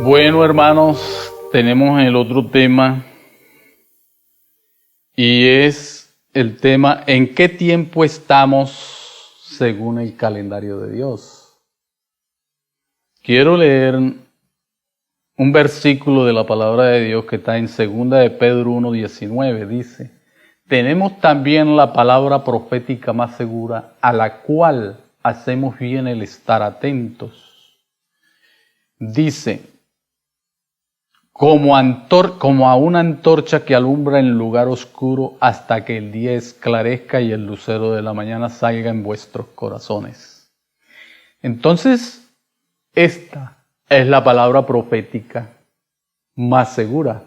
Bueno, hermanos, tenemos el otro tema y es el tema ¿en qué tiempo estamos según el calendario de Dios? Quiero leer un versículo de la palabra de Dios que está en 2 de Pedro 1:19. Dice: tenemos también la palabra profética más segura, a la cual hacemos bien el estar atentos. Dice: como a una antorcha que alumbra en lugar oscuro hasta que el día esclarezca y el lucero de la mañana salga en vuestros corazones. Entonces, esta es la palabra profética más segura.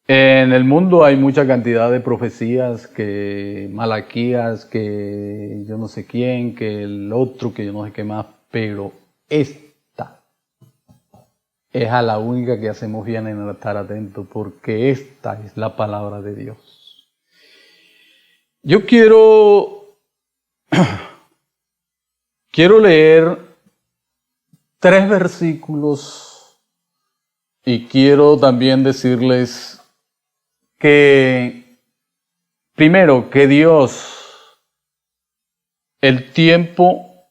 En el mundo hay mucha cantidad de profecías, que Malaquías, que yo no sé quién, que el otro, que yo no sé qué más, pero esta es a la única que hacemos bien en estar atentos, porque esta es la palabra de Dios. Yo quiero leer 3 versículos y quiero también decirles que, primero, que Dios, el tiempo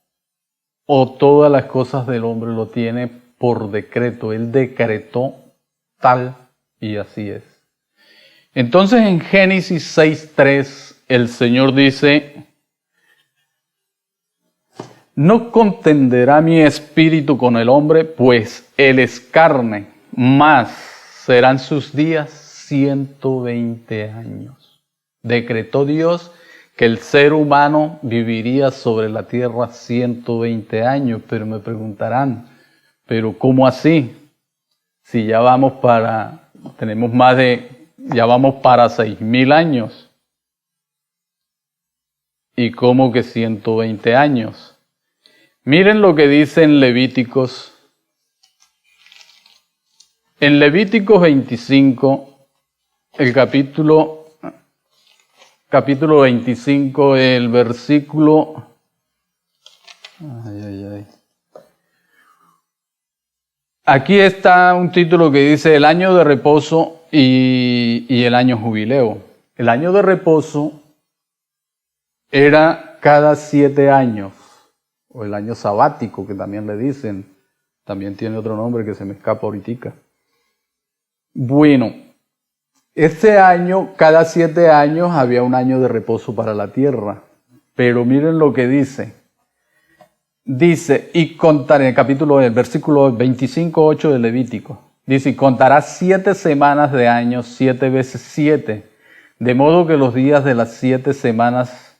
o todas las cosas del hombre lo tiene por decreto. Él decretó tal y así es. Entonces en Génesis 6:3 el Señor dice: no contenderá mi espíritu con el hombre, pues él es carne, mas serán sus días 120 años. Decretó Dios que el ser humano viviría sobre la tierra 120 años, pero me preguntarán, ¿pero cómo así? Si ya vamos para 6,000 años. ¿Y cómo que 120 años? Miren lo que dice en Levíticos. En Levíticos 25, el capítulo 25, el versículo... Aquí está un título que dice el año de reposo y el año jubileo. El año de reposo era cada 7 años, o el año sabático que también le dicen, también tiene otro nombre que se me escapa ahorita. Bueno, este año, cada 7 años había un año de reposo para la tierra, pero miren lo que dice. Dice, y contaré, el versículo 25:8 de Levítico, dice, y contarás 7 semanas de años, 7 veces 7, de modo que los días de las 7 semanas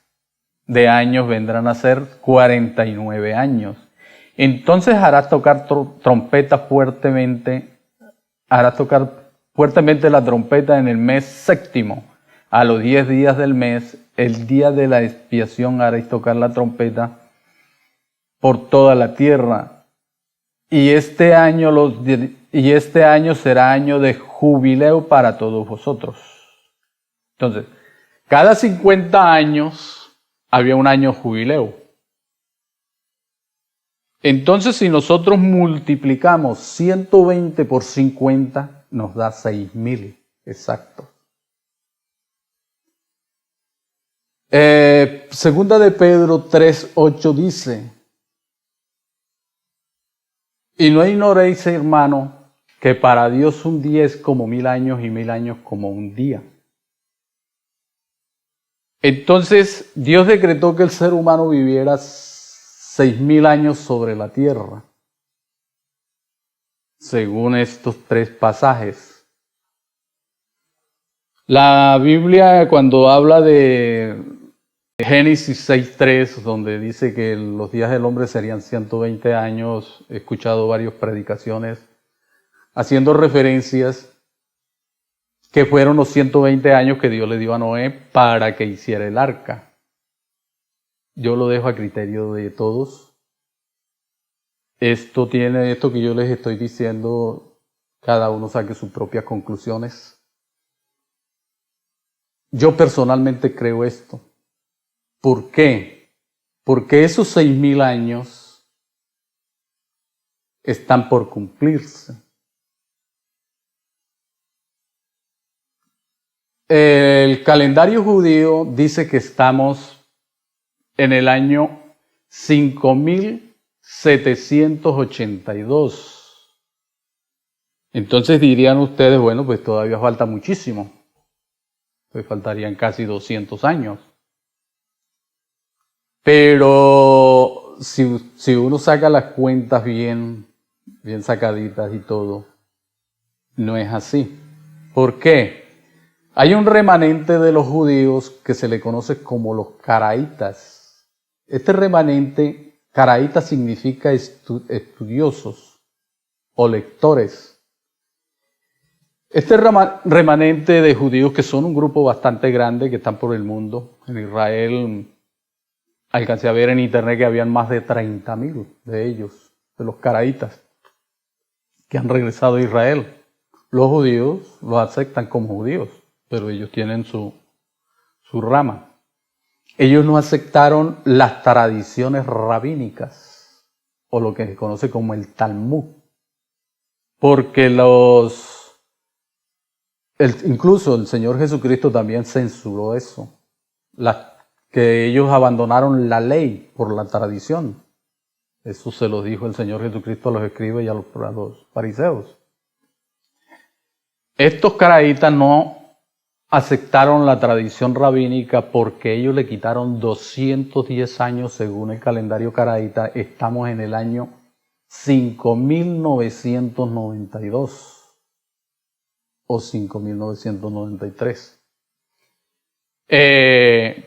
de años vendrán a ser 49 años. Entonces harás tocar fuertemente la trompeta en el mes séptimo. A los 10 días del mes, el día de la expiación, haréis tocar la trompeta por toda la tierra. Y este año será año de jubileo para todos vosotros. Entonces, cada 50 años había un año jubileo. Entonces, si nosotros multiplicamos 120 por 50, nos da 6,000 exacto. Segunda de Pedro 3:8 dice: y no ignoréis, hermano, que para Dios un día es como 1,000 años y 1,000 años como un día. Entonces, Dios decretó que el ser humano viviera 6,000 años sobre la tierra, según estos 3 pasajes. La Biblia, cuando habla de Génesis 6:3, donde dice que los días del hombre serían 120 años, he escuchado varias predicaciones haciendo referencias que fueron los 120 años que Dios le dio a Noé para que hiciera el arca. Yo lo dejo a criterio de todos. Esto que yo les estoy diciendo, cada uno saque sus propias conclusiones. Yo personalmente creo esto. ¿Por qué? Porque esos 6,000 años están por cumplirse. El calendario judío dice que estamos en el año 5782. Entonces dirían ustedes, bueno, pues todavía falta muchísimo. Pues faltarían casi 200 años. Pero si uno saca las cuentas bien sacaditas y todo, no es así. ¿Por qué? Hay un remanente de los judíos que se le conoce como los caraítas. Este remanente, caraíta significa estudiosos o lectores. Este remanente de judíos, que son un grupo bastante grande que están por el mundo, en Israel alcancé a ver en internet que habían más de 30.000 de ellos, de los caraítas, que han regresado a Israel. Los judíos los aceptan como judíos, pero ellos tienen su rama. Ellos no aceptaron las tradiciones rabínicas, o lo que se conoce como el Talmud, porque incluso el Señor Jesucristo también censuró eso, que ellos abandonaron la ley por la tradición. Eso se lo dijo el Señor Jesucristo a los escribas y a los fariseos. Estos caraítas no aceptaron la tradición rabínica porque ellos le quitaron 210 años según el calendario caraíta. Estamos en el año 5992 o 5993.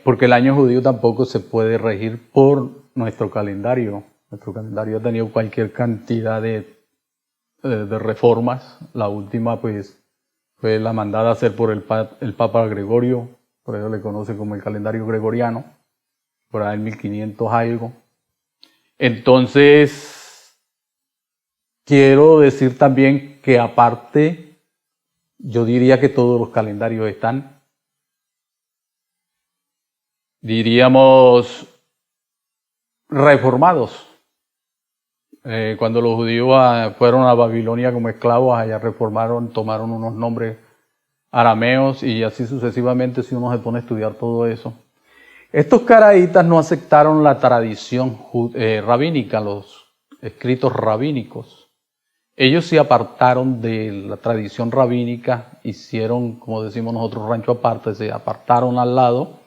Porque el año judío tampoco se puede regir por nuestro calendario. Nuestro calendario ha tenido cualquier cantidad de reformas. La última pues fue la mandada a hacer por el Papa Gregorio, por eso le conoce como el calendario gregoriano, por ahí en 1500 algo. Entonces, quiero decir también que aparte, yo diría que todos los calendarios están, diríamos, reformados. Cuando los judíos fueron a Babilonia como esclavos, allá reformaron, tomaron unos nombres arameos y así sucesivamente, si uno se pone a estudiar todo eso. Estos caraítas no aceptaron la tradición rabínica, los escritos rabínicos. Ellos se apartaron de la tradición rabínica, hicieron, como decimos nosotros, rancho aparte, se apartaron al lado,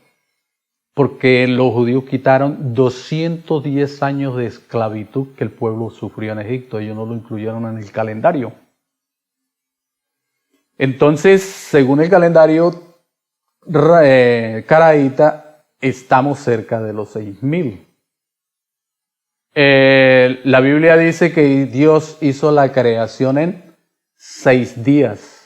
porque los judíos quitaron 210 años de esclavitud que el pueblo sufrió en Egipto. Ellos no lo incluyeron en el calendario. Entonces, según el calendario caraíta, estamos cerca de los 6000. La Biblia dice que Dios hizo la creación en 6 días.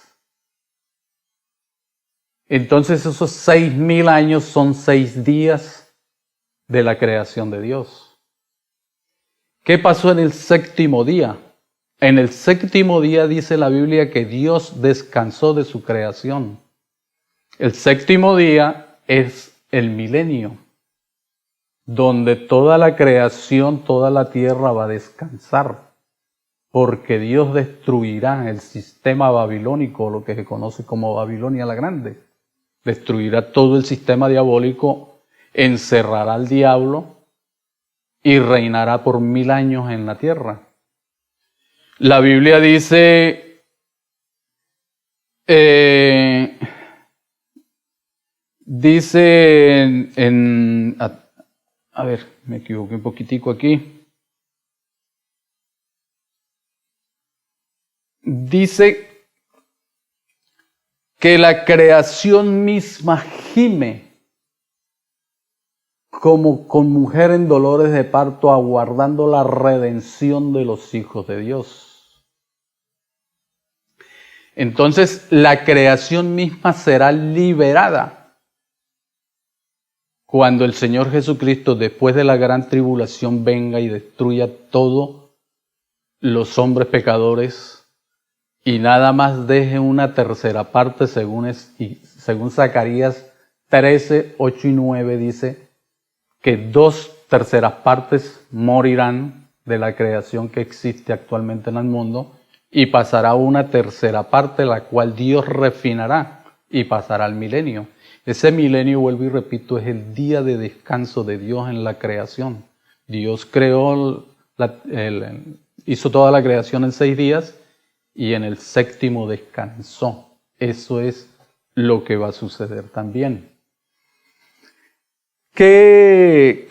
Entonces esos 6000 años son 6 días de la creación de Dios. ¿Qué pasó en el séptimo día? En el séptimo día dice la Biblia que Dios descansó de su creación. El séptimo día es el milenio, donde toda la creación, toda la tierra va a descansar, porque Dios destruirá el sistema babilónico, lo que se conoce como Babilonia la Grande. Destruirá todo el sistema diabólico, encerrará al diablo y reinará por 1000 años en la tierra. La Biblia dice, a ver, me equivoqué un poquitico aquí. Dice que la creación misma gime como con mujer en dolores de parto, aguardando la redención de los hijos de Dios. Entonces, la creación misma será liberada cuando el Señor Jesucristo, después de la gran tribulación, venga y destruya todos los hombres pecadores y nada más deje una tercera parte, según Zacarías 13, 8 y 9 dice que 2 terceras partes morirán de la creación que existe actualmente en el mundo y pasará a una tercera parte, la cual Dios refinará y pasará al milenio. Ese milenio, vuelvo y repito, es el día de descanso de Dios en la creación. Dios creó, hizo toda la creación en 6 días y en el 7º descansó. Eso es lo que va a suceder también. ¿Qué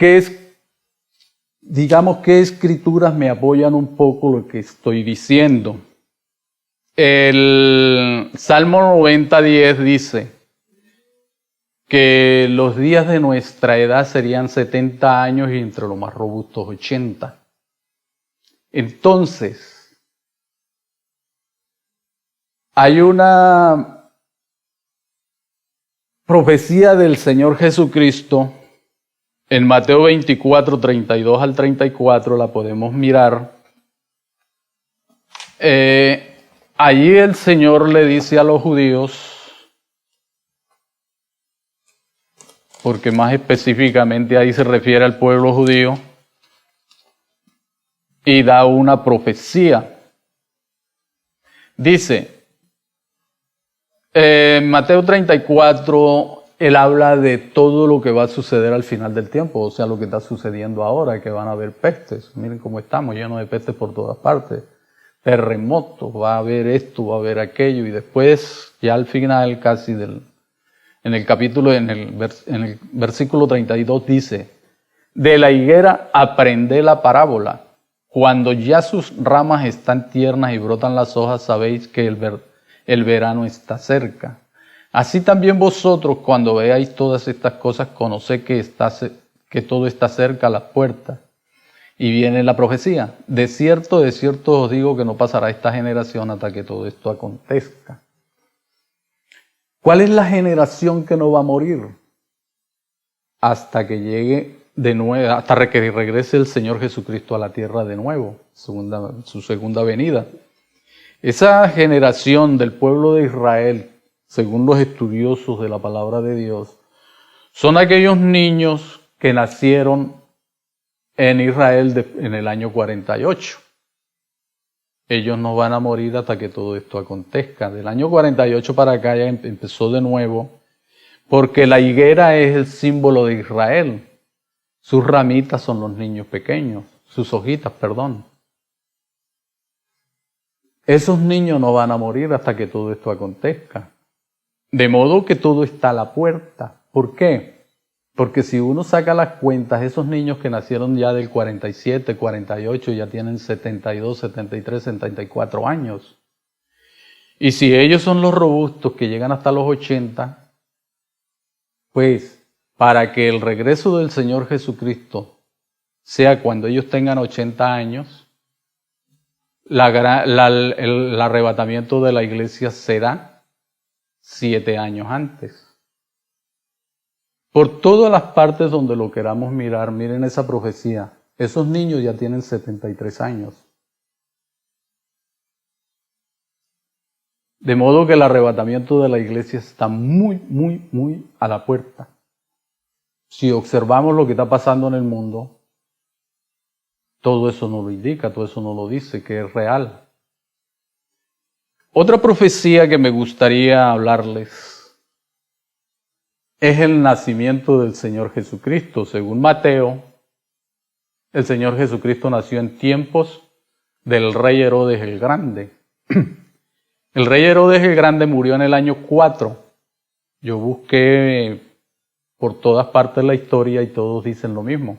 escrituras me apoyan un poco lo que estoy diciendo? El Salmo 90:10 dice que los días de nuestra edad serían 70 años y entre los más robustos 80. Entonces, hay una profecía del Señor Jesucristo en Mateo 24, 32 al 34, la podemos mirar. Allí el Señor le dice a los judíos, porque más específicamente ahí se refiere al pueblo judío, y da una profecía. Dice, Mateo 34, él habla de todo lo que va a suceder al final del tiempo, o sea, lo que está sucediendo ahora, que van a haber pestes. Miren cómo estamos, llenos de pestes por todas partes. Terremotos, va a haber esto, va a haber aquello, y después, ya al final casi en el versículo 32 dice, de la higuera aprended la parábola. Cuando ya sus ramas están tiernas y brotan las hojas, sabéis que el verano está cerca. Así también vosotros, cuando veáis todas estas cosas, conoced que todo está cerca a las puertas. Y viene la profecía. De cierto os digo que no pasará esta generación hasta que todo esto acontezca. ¿Cuál es la generación que no va a morir? Hasta que llegue de nuevo, hasta que regrese el Señor Jesucristo a la tierra de nuevo, su segunda venida. Esa generación del pueblo de Israel, según los estudiosos de la palabra de Dios, son aquellos niños que nacieron en Israel en el año 48. Ellos no van a morir hasta que todo esto acontezca. Del año 48 para acá ya empezó de nuevo, porque la higuera es el símbolo de Israel. Sus ramitas son los niños pequeños, sus hojitas, perdón. Esos niños no van a morir hasta que todo esto acontezca. De modo que todo está a la puerta. ¿Por qué? Porque si uno saca las cuentas, esos niños que nacieron ya del 47, 48, ya tienen 72, 73, 74 años. Y si ellos son los robustos que llegan hasta los 80, pues para que el regreso del Señor Jesucristo sea cuando ellos tengan 80 años, el arrebatamiento de la iglesia será 7 años antes. Por todas las partes donde lo queramos mirar, miren esa profecía. Esos niños ya tienen 73 años. De modo que el arrebatamiento de la iglesia está muy, muy, muy a la puerta. Si observamos lo que está pasando en el mundo, todo eso nos lo indica, todo eso nos lo dice, que es real. Otra profecía que me gustaría hablarles es el nacimiento del Señor Jesucristo. Según Mateo, el Señor Jesucristo nació en tiempos del rey Herodes el Grande. El rey Herodes el Grande murió en el año 4. Yo busqué por todas partes la historia y todos dicen lo mismo.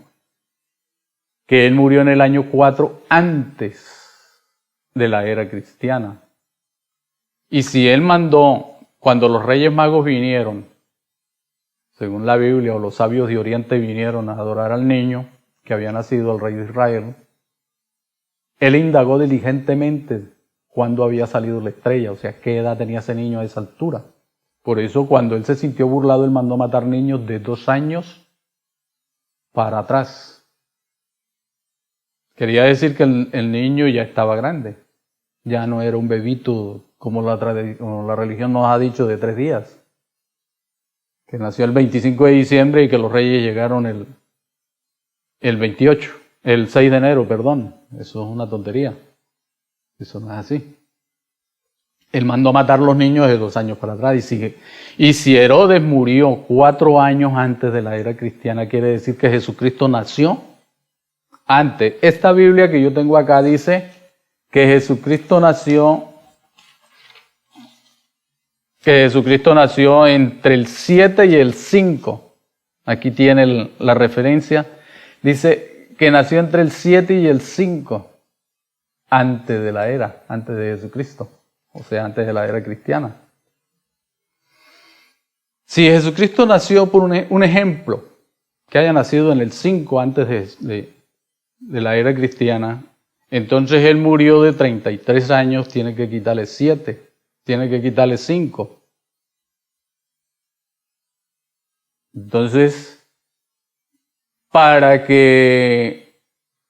Que él murió en el año 4 antes de la era cristiana. Y si él mandó, cuando los reyes magos vinieron, según la Biblia, o los sabios de Oriente vinieron a adorar al niño que había nacido el rey de Israel, él indagó diligentemente cuándo había salido la estrella, o sea, qué edad tenía ese niño a esa altura. Por eso cuando él se sintió burlado, él mandó matar niños de 2 años para atrás. Quería decir que el niño ya estaba grande, ya no era un bebito como la religión nos ha dicho de 3 días. Que nació el 25 de diciembre y que los reyes llegaron el 28. El 6 de enero, perdón. Eso es una tontería. Eso no es así. Él mandó a matar a los niños de 2 años para atrás y sigue. Y si Herodes murió 4 años antes de la era cristiana, quiere decir que Jesucristo nació antes. Esta Biblia que yo tengo acá dice que Jesucristo nació entre el 7 y el 5. Aquí tiene la referencia. Dice que nació entre el 7 y el 5, antes de la era, antes de Jesucristo. O sea, antes de la era cristiana. Si Jesucristo nació por un ejemplo, que haya nacido en el 5 antes de la era cristiana, entonces Él murió de 33 años, tiene que quitarle 7, tiene que quitarle 5. Entonces, para que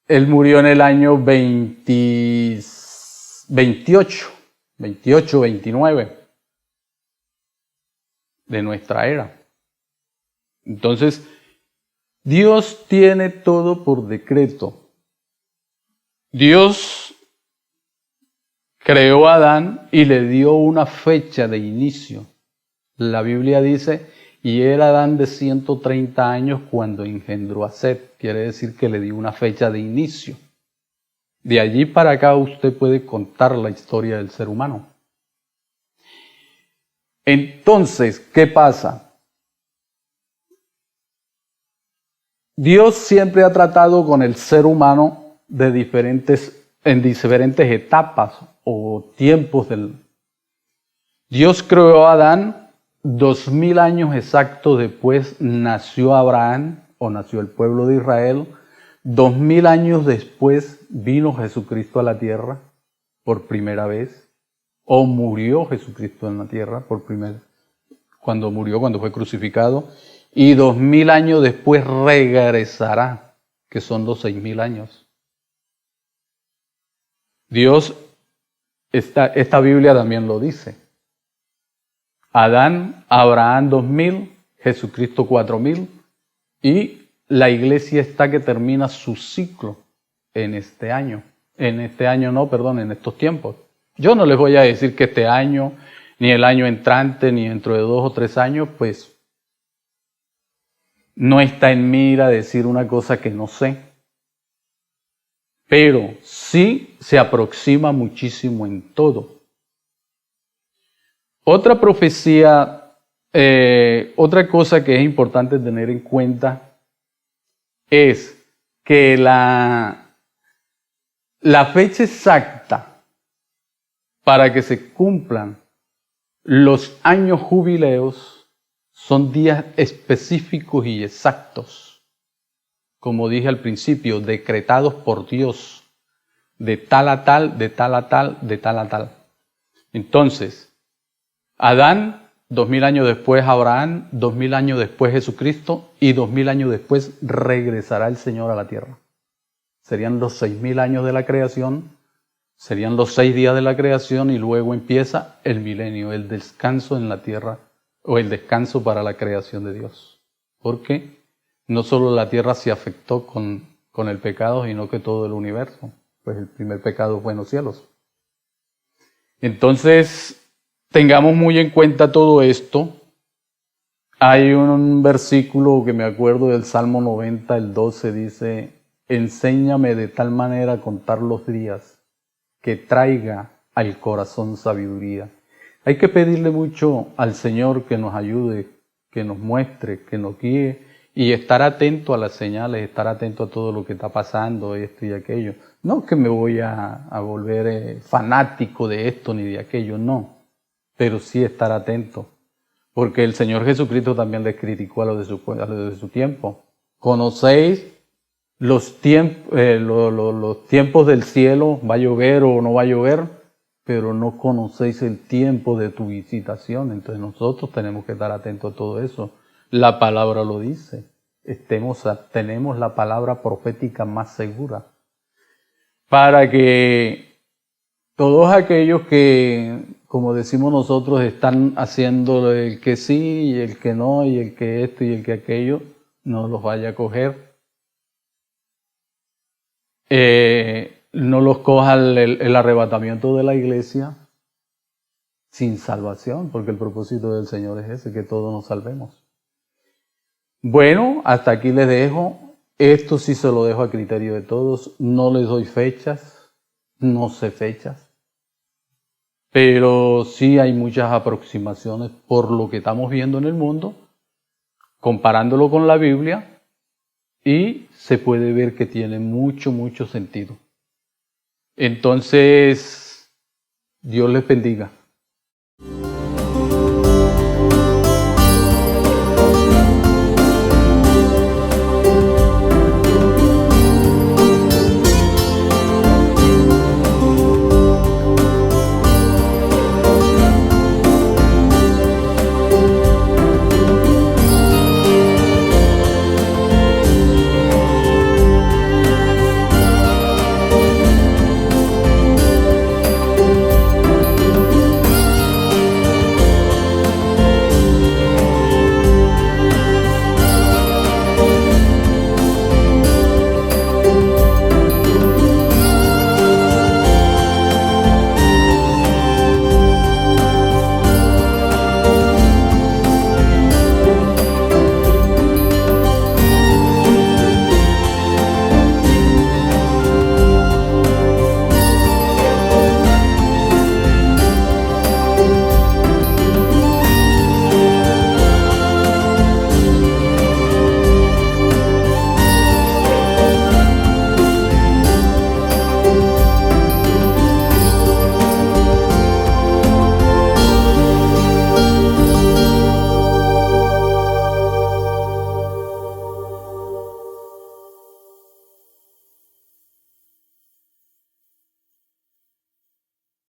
Él murió en el año 28, 29 de nuestra era. Entonces, Dios tiene todo por decreto. Dios creó a Adán y le dio una fecha de inicio. La Biblia dice, y era Adán de 130 años cuando engendró a Set. Quiere decir que le dio una fecha de inicio. De allí para acá usted puede contar la historia del ser humano. Entonces, ¿qué pasa? Dios siempre ha tratado con el ser humano en diferentes etapas o tiempos Dios creó a Adán, 2000 años exactos después nació Abraham o nació el pueblo de Israel. 2000 años después vino Jesucristo a la tierra por primera vez, o murió Jesucristo en la tierra cuando fue crucificado, y 2000 años después regresará, que son los 6000 años. Dios, esta Biblia también lo dice. Adán, Abraham 2000, Jesucristo 4000, y la iglesia está que termina su ciclo en este año. En estos tiempos. Yo no les voy a decir que este año, ni el año entrante, ni dentro de 2 o 3 años, pues no está en mira decir una cosa que no sé. Pero sí se aproxima muchísimo en todo. Otra profecía, otra cosa que es importante tener en cuenta es que la fecha exacta para que se cumplan los años jubileos son días específicos y exactos, como dije al principio, decretados por Dios, de tal a tal, de tal a tal, de tal a tal. Entonces, Adán, 2000 años después Abraham, 2000 años después Jesucristo, y 2000 años después regresará el Señor a la tierra. Serían los 6000 años de la creación, serían los 6 días de la creación, y luego empieza el milenio, el descanso en la tierra, o el descanso para la creación de Dios. Porque no solo la tierra se afectó con el pecado, sino que todo el universo. Pues el primer pecado fue en los cielos. Entonces, tengamos muy en cuenta todo esto. Hay un versículo que me acuerdo del Salmo 90, el 12, dice: enséñame de tal manera a contar los días que traiga al corazón sabiduría. Hay que pedirle mucho al Señor que nos ayude, que nos muestre, que nos guíe, y estar atento a las señales, estar atento a todo lo que está pasando, esto y aquello. No que me voy a volver fanático de esto ni de aquello, no. Pero sí estar atento. Porque el Señor Jesucristo también les criticó a los de su tiempo. ¿Conocéis los tiempos del cielo? ¿Va a llover o no va a llover? Pero no conocéis el tiempo de tu visitación. Entonces nosotros tenemos que estar atentos a todo eso. La palabra lo dice. Tenemos la palabra profética más segura. Para que todos aquellos que, como decimos nosotros, están haciendo el que sí y el que no, y el que esto y el que aquello, no los vaya a coger no los coja el arrebatamiento de la iglesia sin salvación, porque el propósito del Señor es ese, que todos nos salvemos. Bueno, hasta aquí les dejo. Esto sí se lo dejo a criterio de todos. No les doy fechas, no sé fechas, pero sí hay muchas aproximaciones por lo que estamos viendo en el mundo, comparándolo con la Biblia, y se puede ver que tiene mucho sentido. Entonces, Dios les bendiga.